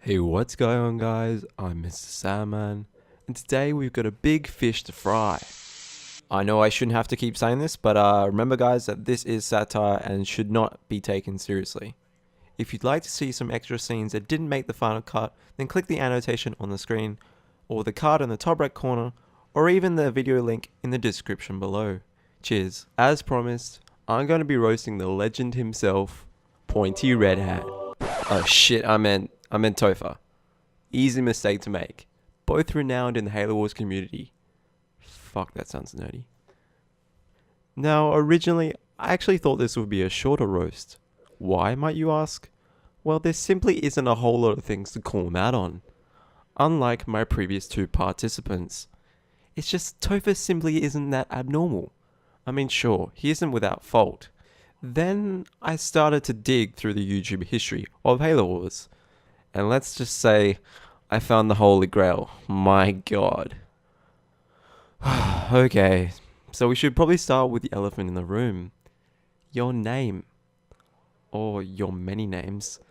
Hey, what's going on, guys? I'm Mr. Sandman, and today we've got a big fish to fry. I know I shouldn't have to keep saying this, but remember, guys, that this is satire and should not be taken seriously. If you'd like to see some extra scenes that didn't make the final cut, then click the annotation on the screen, or the card in the top right corner, or even the video link in the description below. Cheers. As promised, I'm going to be roasting the legend himself, Pointy Red Hat. Oh shit, I meant Topher. Easy mistake to make. Both renowned in the Halo Wars community. Fuck, that sounds nerdy. Now, originally, I actually thought this would be a shorter roast. Why, might you ask? Well, there simply isn't a whole lot of things to call him out on. Unlike my previous two participants. It's just Topher simply isn't that abnormal. I mean, sure, he isn't without fault. Then I started to dig through the YouTube history of Halo Wars. And let's just say I found the Holy Grail. My god. Okay, so we should probably start with the elephant in the room. Your name. Or your many names.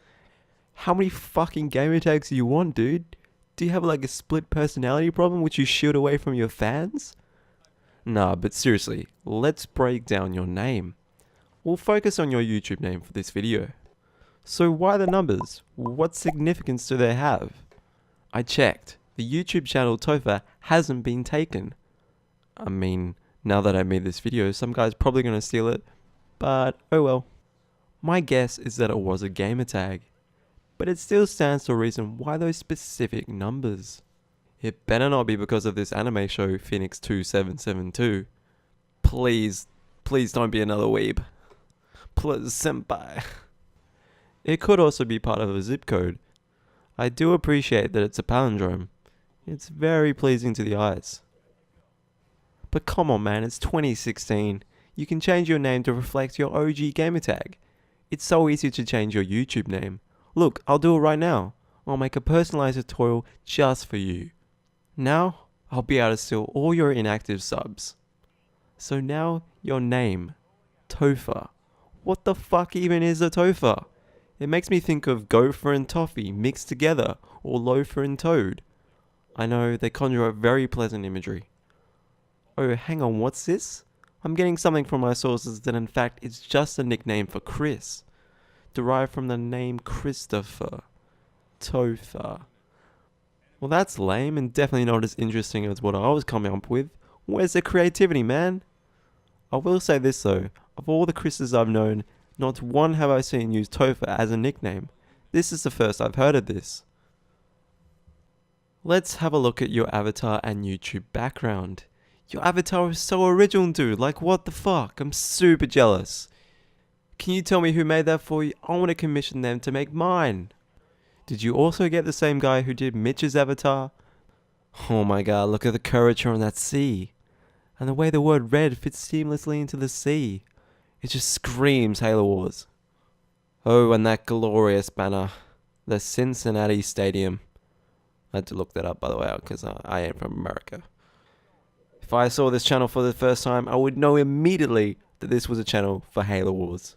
How many fucking gamer tags do you want, dude? Do you have like a split personality problem which you shield away from your fans? Nah, but seriously, let's break down your name. We'll focus on your YouTube name for this video. So why the numbers? What significance do they have? I checked. The YouTube channel Topher hasn't been taken. I mean, now that I made this video, some guy's probably gonna steal it, but oh well. My guess is that it was a gamer tag, but it still stands to reason why those specific numbers. It better not be because of this anime show Phoenix 2772. Please don't be another weeb. Please, senpai. It could also be part of a zip code. I do appreciate that it's a palindrome. It's very pleasing to the eyes. But come on, man, it's 2016. You can change your name to reflect your OG gamertag. It's so easy to change your YouTube name. Look, I'll do it right now. I'll make a personalized tutorial just for you. Now, I'll be able to steal all your inactive subs. So now, your name. Topher. What the fuck even is a Topher? It makes me think of gopher and toffee mixed together, or loafer and toad. I know, they conjure up very pleasant imagery. Oh, hang on, what's this? I'm getting something from my sources that in fact it's just a nickname for Chris, derived from the name Christopher. Topher. Well, that's lame and definitely not as interesting as what I was coming up with. Where's the creativity, man? I will say this though, of all the Chris's I've known, not one have I seen use Topher as a nickname. This is the first I've heard of this. Let's have a look at your avatar and YouTube background. Your avatar is so original, dude. Like, what the fuck? I'm super jealous. Can you tell me who made that for you? I want to commission them to make mine. Did you also get the same guy who did Mitch's avatar? Oh my god, look at the curvature on that sea. And the way the word red fits seamlessly into the sea. It just screams Halo Wars. Oh, and that glorious banner. The Cincinnati Stadium. I had to look that up, by the way, because I am from America. If I saw this channel for the first time, I would know immediately that this was a channel for Halo Wars.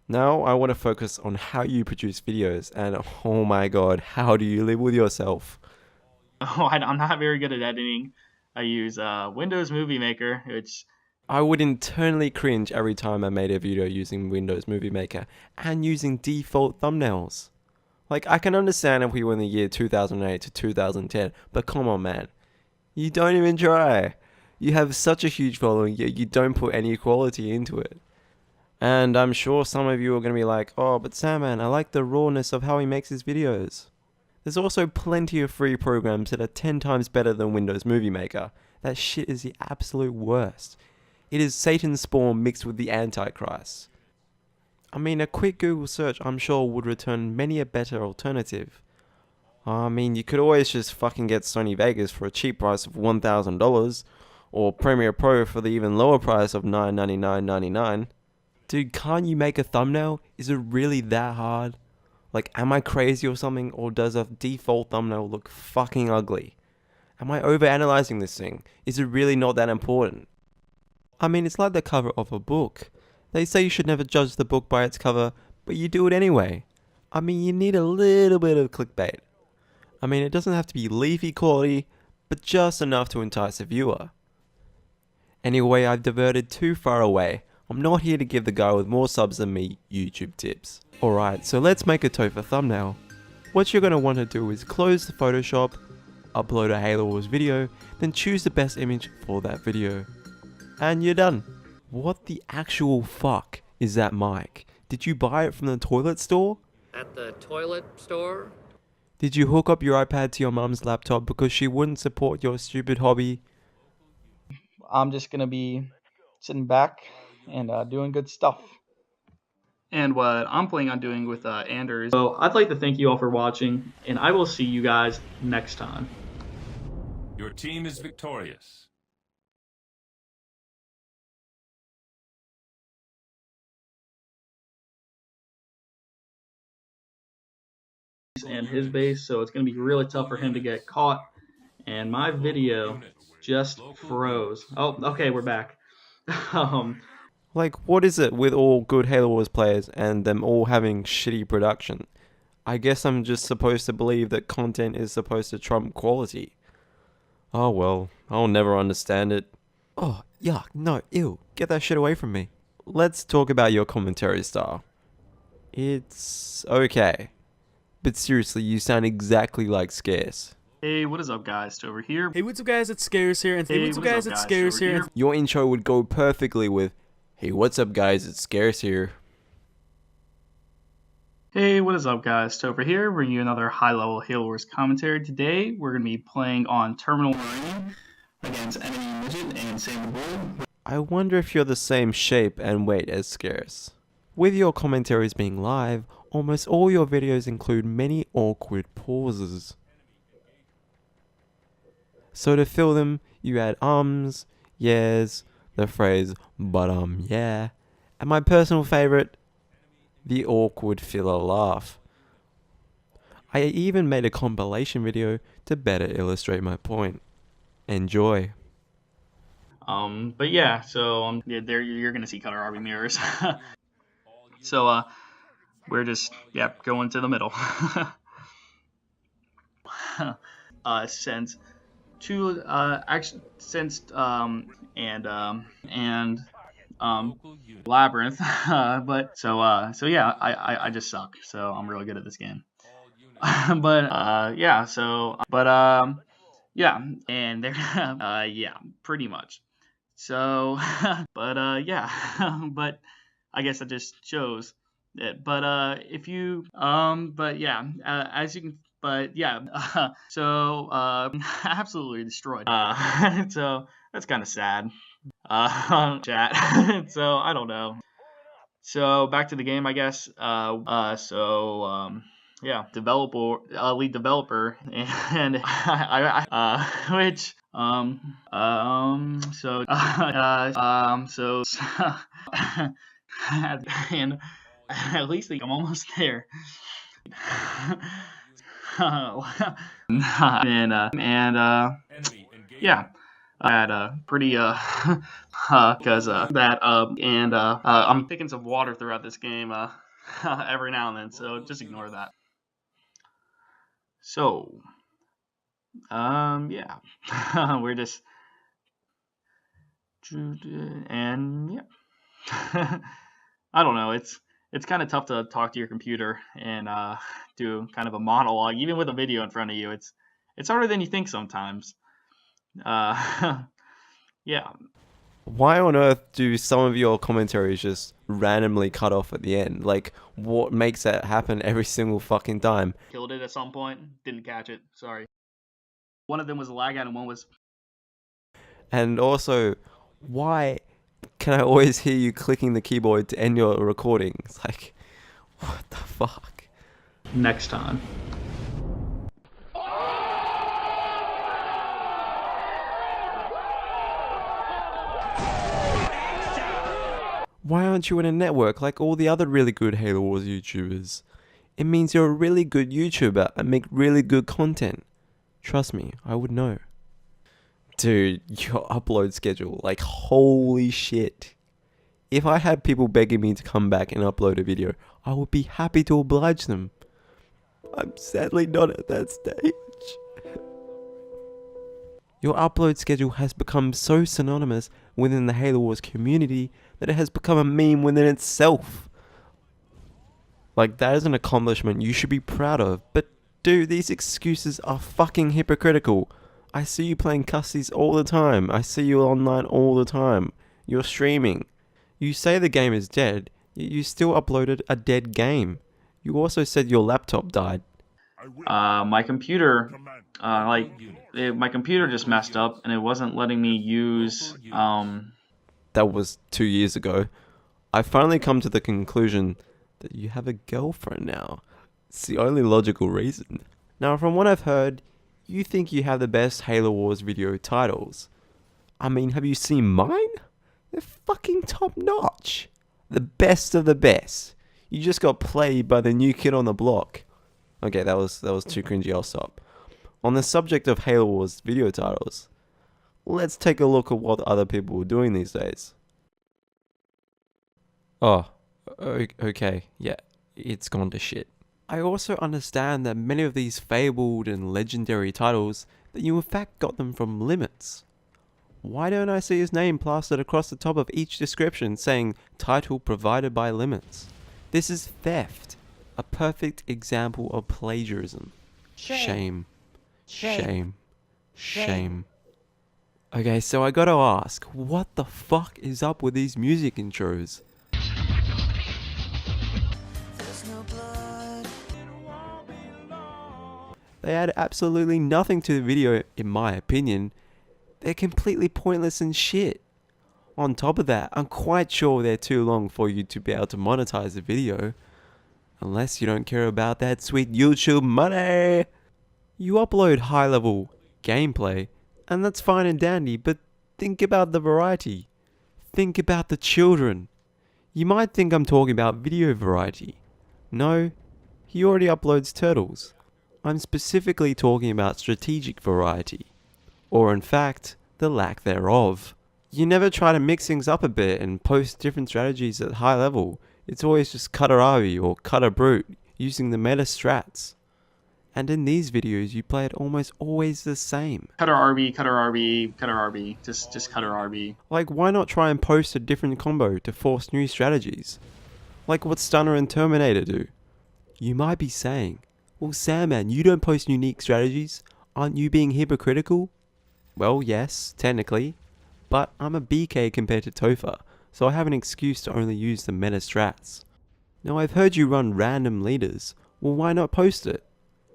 Now, I want to focus on how you produce videos, and oh my god, how do you live with yourself? Oh, I'm not very good at editing. I use Windows Movie Maker, which I would internally cringe every time I made a video using Windows Movie Maker and using default thumbnails. Like, I can understand if we were in the year 2008 to 2010, but come on, man. You don't even try. You have such a huge following, yet you don't put any quality into it. And I'm sure some of you are going to be like, oh, but Sandman, I like the rawness of how he makes his videos. There's also plenty of free programs that are 10 times better than Windows Movie Maker. That shit is the absolute worst. It is Satan's spawn mixed with the Antichrist. I mean, a quick Google search I'm sure would return many a better alternative. I mean, you could always just fucking get Sony Vegas for a cheap price of $1,000, or Premiere Pro for the even lower price of $999.99. Dude, can't you make a thumbnail? Is it really that hard? Like, am I crazy or something, or does a default thumbnail look fucking ugly? Am I overanalyzing this thing? Is it really not that important? I mean, it's like the cover of a book. They say you should never judge the book by its cover, but you do it anyway. I mean, you need a little bit of clickbait. I mean, it doesn't have to be leafy quality, but just enough to entice a viewer. Anyway, I've diverted too far away. I'm not here to give the guy with more subs than me YouTube tips. Alright, so let's make a Topher thumbnail. What you're going to want to do is close the Photoshop, upload a Halo Wars video, then choose the best image for that video. And you're done. What the actual fuck is that mic? Did you buy it from the toilet store? At the toilet store? Did you hook up your iPad to your mum's laptop because she wouldn't support your stupid hobby? I'm just gonna be sitting back and doing good stuff. And what I'm planning on doing with Anders. So I'd like to thank you all for watching, and I will see you guys next time. Your team is victorious. And his base, so it's going to be really tough for him to get caught. And my video just froze. Oh, okay, we're back. Like, what is it with all good Halo Wars players and them all having shitty production? I guess I'm just supposed to believe that content is supposed to trump quality. Oh well, I'll never understand it. Oh, yuck, no, ew, get that shit away from me. Let's talk about your commentary style. It's okay. But seriously, you sound exactly like Scarce. Hey, what is up, guys? Topher here. Hey, what's up, guys? It's Scarce here, and Hey, hey, what's up, what is guys? up, It's guys? Scarce Over here. here. And Your intro would go perfectly with, "Hey, what's up, guys? It's Scarce here." Hey, what is up, guys? Topher here, bringing you another high-level Halo Wars commentary. Today, we're going to be playing on Terminal Marine against Enemy Midget and Sandman. I wonder if you're the same shape and weight as Scarce. With your commentaries being live, almost all your videos include many awkward pauses. So to fill them, you add ums, yes, the phrase "but yeah," and my personal favorite, the awkward filler laugh. I even made a compilation video to better illustrate my point. Enjoy. But yeah, so yeah, there you're gonna see color RB mirrors. So we're just going to the middle. Since two since Labyrinth, but so yeah, I just suck. So I'm really good at this game. But yeah, and there yeah, pretty much. So yeah, but I guess that just shows it. But if you but yeah, as you can, but yeah, so absolutely destroyed. So that's kind of sad. Chat. So I don't know. So back to the game, I guess. Yeah, lead developer, and which so and at least I'm almost there. Yeah, I had a pretty because that and I'm picking some water throughout this game every now and then, so just ignore that. So yeah, we're just and yeah. I don't know. It's kind of tough to talk to your computer and do kind of a monologue, even with a video in front of you. It's harder than you think sometimes. Yeah. Why on earth do some of your commentaries just randomly cut off at the end? Like, what makes that happen every single fucking time? Killed it at some point. Didn't catch it. Sorry. One of them was a lag out and one was... And also, why can I always hear you clicking the keyboard to end your recording? It's like, what the fuck? Next time. Why aren't you in a network like all the other really good Halo Wars YouTubers? It means you're a really good YouTuber and make really good content. Trust me, I would know. Dude, your upload schedule, like holy shit. If I had people begging me to come back and upload a video, I would be happy to oblige them. I'm sadly not at that stage. Your upload schedule has become so synonymous within the Halo Wars community that it has become a meme within itself. Like, that is an accomplishment you should be proud of, but dude, these excuses are fucking hypocritical. I see you playing cussies all the time. I see you online all the time. You're streaming. You say the game is dead, yet you still uploaded a dead game. You also said your laptop died. My computer, my computer just messed up and it wasn't letting me use. That was 2 years ago. I finally come to the conclusion that you have a girlfriend now. It's the only logical reason. Now, from what I've heard, you think you have the best Halo Wars video titles. I mean, have you seen mine? They're fucking top notch. The best of the best. You just got played by the new kid on the block. Okay, that was too cringy, I'll stop. On the subject of Halo Wars video titles, let's take a look at what other people are doing these days. Oh, okay, yeah, it's gone to shit. I also understand that many of these fabled and legendary titles, that you in fact got them from Limits. Why don't I see his name plastered across the top of each description saying title provided by Limits? This is theft. A perfect example of plagiarism. Shame. Shame. Shame. Okay, so I gotta ask, what the fuck is up with these music intros? They add absolutely nothing to the video, in my opinion. They're completely pointless and shit. On top of that, I'm quite sure they're too long for you to be able to monetize the video. Unless you don't care about that sweet YouTube money. You upload high level gameplay, and that's fine and dandy, but think about the variety. Think about the children. You might think I'm talking about video variety. No, he already uploads turtles. I'm specifically talking about strategic variety. Or in fact, the lack thereof. You never try to mix things up a bit and post different strategies at high level. It's always just cut a Ravi or cut a Brute using the meta strats. And in these videos, you play it almost always the same. Cutter RB, cutter RB, cutter RB, just cutter RB. Like, why not try and post a different combo to force new strategies? Like what Stunner and Terminator do. You might be saying, well, Sandman, you don't post unique strategies. Aren't you being hypocritical? Well, yes, technically. But I'm a BK compared to Topher, so I have an excuse to only use the meta strats. Now, I've heard you run random leaders. Well, why not post it?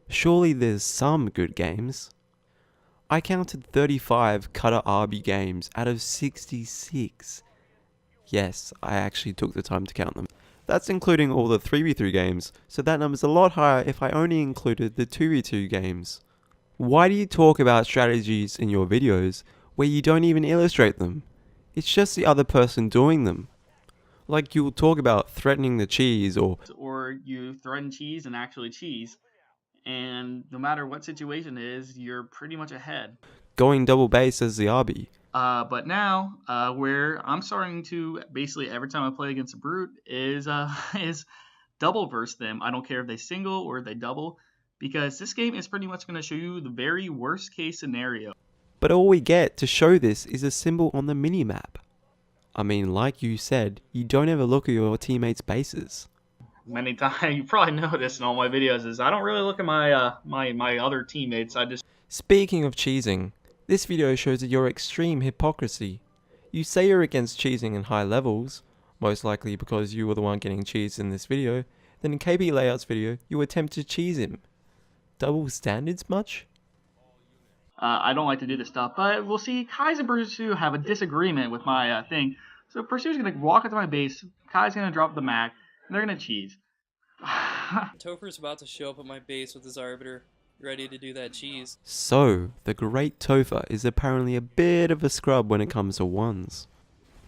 Surely there's some good games. I counted 35 Cutter RB games out of 66. Yes, I actually took the time to count them. That's including all the 3v3 games, so that number's a lot higher if I only included the 2v2 games. Why do you talk about strategies in your videos where you don't even illustrate them? It's just the other person doing them. Like, you'll talk about threatening the cheese or you threaten cheese and actually cheese. And no matter what situation it is, you're pretty much ahead. going double base as the RB. But now, where I'm starting to basically every time I play against a brute is double verse them. I don't care if they single or if they double, because this game is pretty much going to show you the very worst case scenario. But all we get to show this is a symbol on the minimap. I mean, like you said, you don't ever look at your teammates' bases. Many times, you probably noticed in all my videos, is I don't really look at my my other teammates. I just. Speaking of cheesing, this video shows your extreme hypocrisy. You say you're against cheesing in high levels, most likely because you were the one getting cheesed in this video, then in KB Layout's video, you attempt to cheese him. Double standards much? I don't like to do this stuff, but we'll see. Kai's and Pursue have a disagreement with my thing. So Pursue's going to walk into my base, Kai's going to drop the Mac, and they're going to cheese. Topher's about to show up at my base with his Arbiter, ready to do that cheese. So, the great Topher is apparently a bit of a scrub when it comes to ones.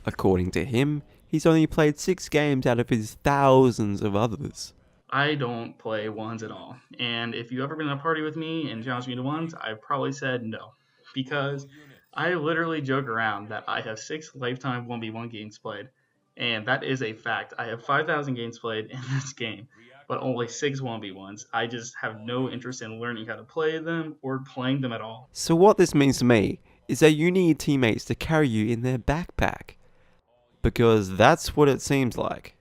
According to him, he's only played 6 games out of his thousands of others. I don't play ones at all. And if you ever been in a party with me and challenged me to ones, I probably said no. Because I literally joke around that I have 6 lifetime 1v1 games played. And that is a fact. I have 5,000 games played in this game. but only 6 1v1s. I just have no interest in learning how to play them or playing them at all. So what this means to me is that you need teammates to carry you in their backpack. Because that's what it seems like.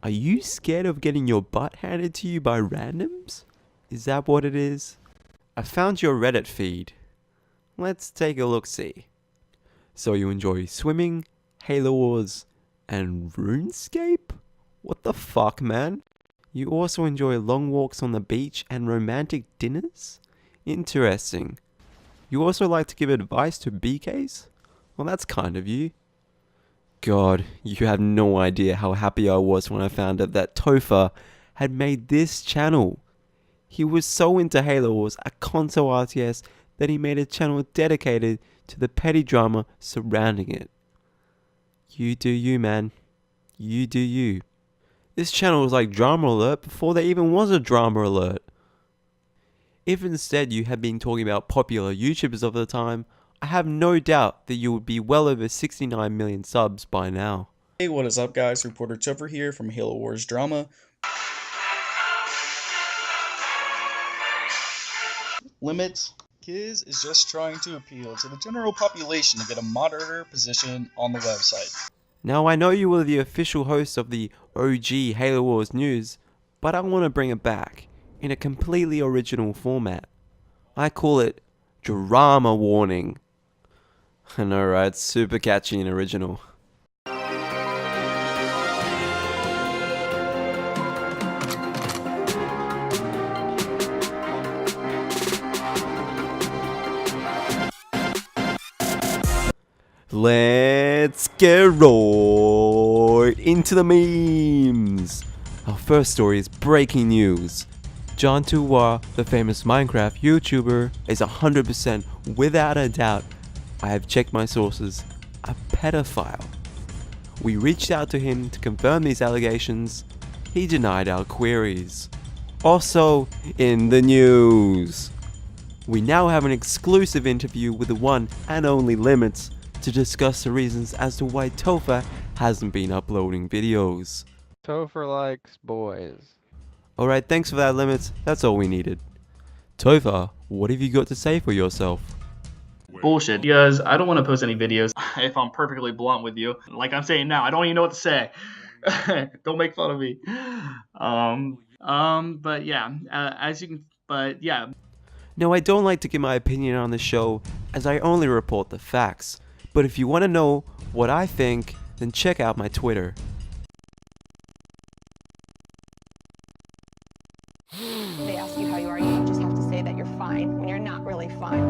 Are you scared of getting your butt handed to you by randoms? Is that what it is? I found your Reddit feed. Let's take a look-see. So you enjoy swimming, Halo Wars, and RuneScape? What the fuck, man? You also enjoy long walks on the beach and romantic dinners? Interesting. You also like to give advice to BKs? Well, that's kind of you. God, you have no idea how happy I was when I found out that Topher had made this channel. He was so into Halo Wars at console RTS that he made a channel dedicated to the petty drama surrounding it. You do you, man. You do you. This channel was like Drama Alert before there even was a Drama Alert. If instead you had been talking about popular YouTubers of the time, I have no doubt that you would be well over 69 million subs by now. Hey, what is up guys? Reporter Topher here from Halo Wars Drama. Limits. Kiz is just trying to appeal to the general population to get a moderator position on the website. Now I know you were the official host of the OG Halo Wars news, but I want to bring it back in a completely original format. I call it Drama Warning. I know, right? It's super catchy and original. Let's get right into the memes. Our first story is breaking news. John Tuwa, the famous Minecraft YouTuber, is 100% without a doubt, I have checked my sources, a pedophile. We reached out to him to confirm these allegations. He denied our queries. Also in the news, we now have an exclusive interview with the one and only Limits to discuss the reasons as to why Topher hasn't been uploading videos. Topher likes boys. Alright, thanks for that, Limits. That's all we needed. Topher, what have you got to say for yourself? Bullshit, because I don't want to post any videos. If I'm perfectly blunt with you, like I'm saying now, I don't even know what to say. Don't make fun of me. But yeah, Now, I don't like to give my opinion on the show, as I only report the facts. But if you want to know what I think, then check out my Twitter. They ask you how you are, you just have to say that you're fine when you're not really fine.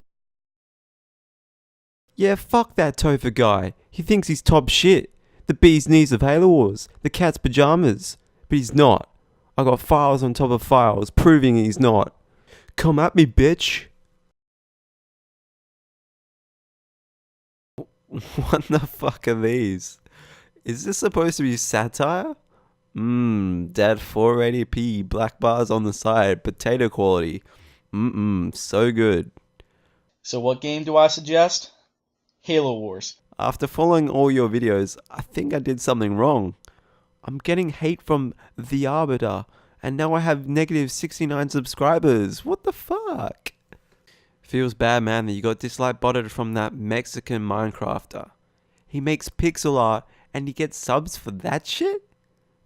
Yeah, fuck that Topher guy. He thinks he's top shit. The bee's knees of Halo Wars. The cat's pajamas. But he's not. I got files on top of files proving he's not. Come at me, bitch. What the fuck are these? Is this supposed to be satire? Dead 480p, black bars on the side, potato quality. So good. So what game do I suggest? Halo Wars. After following all your videos, I think I did something wrong. I'm getting hate from The Arbiter, and now I have negative 69 subscribers. What the fuck? Feels bad, man, that you got dislike botted from that Mexican Minecrafter. He makes pixel art and he gets subs for that shit?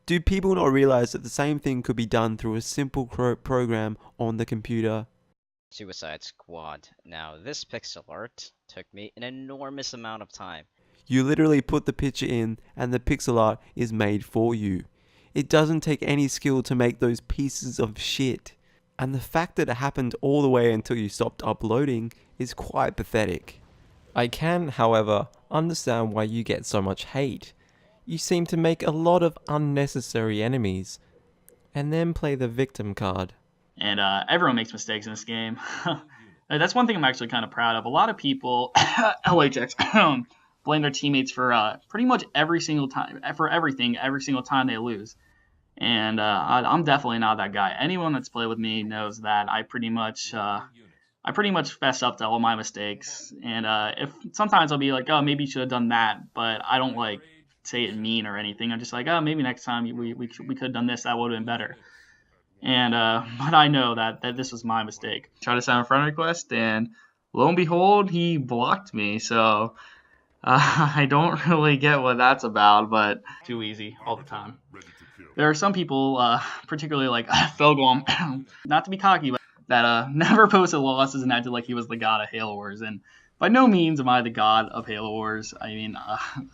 Do people not realize that the same thing could be done through a simple program on the computer? Suicide Squad. Now, this pixel art took me an enormous amount of time. You literally put the picture in and the pixel art is made for you. It doesn't take any skill to make those pieces of shit. And the fact that it happened all the way until you stopped uploading is quite pathetic. I can, however, understand why you get so much hate. You seem to make a lot of unnecessary enemies, and then play the victim card. And everyone makes mistakes in this game. That's one thing I'm actually kind of proud of. A lot of people, LHX, blame their teammates for pretty much every single time, for everything, every single time they lose. And I'm definitely not that guy. Anyone that's played with me knows that I pretty much fess up to all my mistakes. And if sometimes I'll be like, oh, maybe you should have done that, but I don't like say it mean or anything. I'm just like, oh, maybe next time we could have done this. That would have been better. And but I know that this was my mistake. Tried to send a friend request, and lo and behold, he blocked me. So I don't really get what that's about, but too easy all the time. There are some people, particularly like Felgwam, not to be cocky, but that never posted losses and acted like he was the god of Halo Wars. And by no means am I the god of Halo Wars. I mean,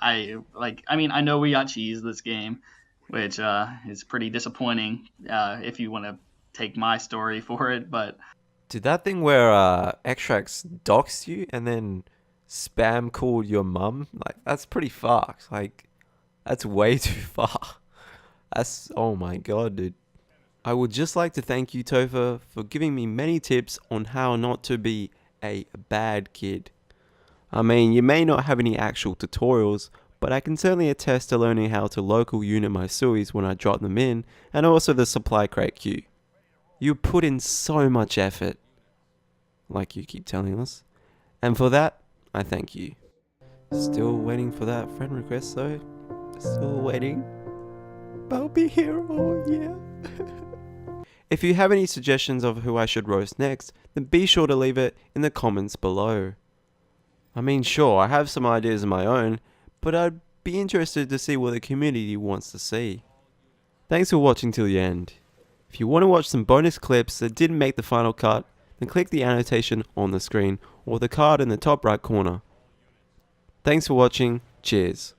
I know we got cheese this game, which is pretty disappointing if you want to take my story for it. But Did that thing where Extracts doxed you and then spam called your mum? Like, that's pretty fucked. Like, that's way too far. That's, oh my god, dude. I would just like to thank you, Topher, for giving me many tips on how not to be a bad kid. I mean, you may not have any actual tutorials, but I can certainly attest to learning how to local unit my suis when I drop them in, and also the supply crate queue. You put in so much effort, like you keep telling us, and for that, I thank you. Still waiting for that friend request though. Still waiting. I'll be here all year. If you have any suggestions of who I should roast next, then be sure to leave it in the comments below. I mean, sure, I have some ideas of my own, but I'd be interested to see what the community wants to see. Thanks for watching till the end. If you want to watch some bonus clips that didn't make the final cut, then click the annotation on the screen or the card in the top right corner. Thanks for watching, cheers.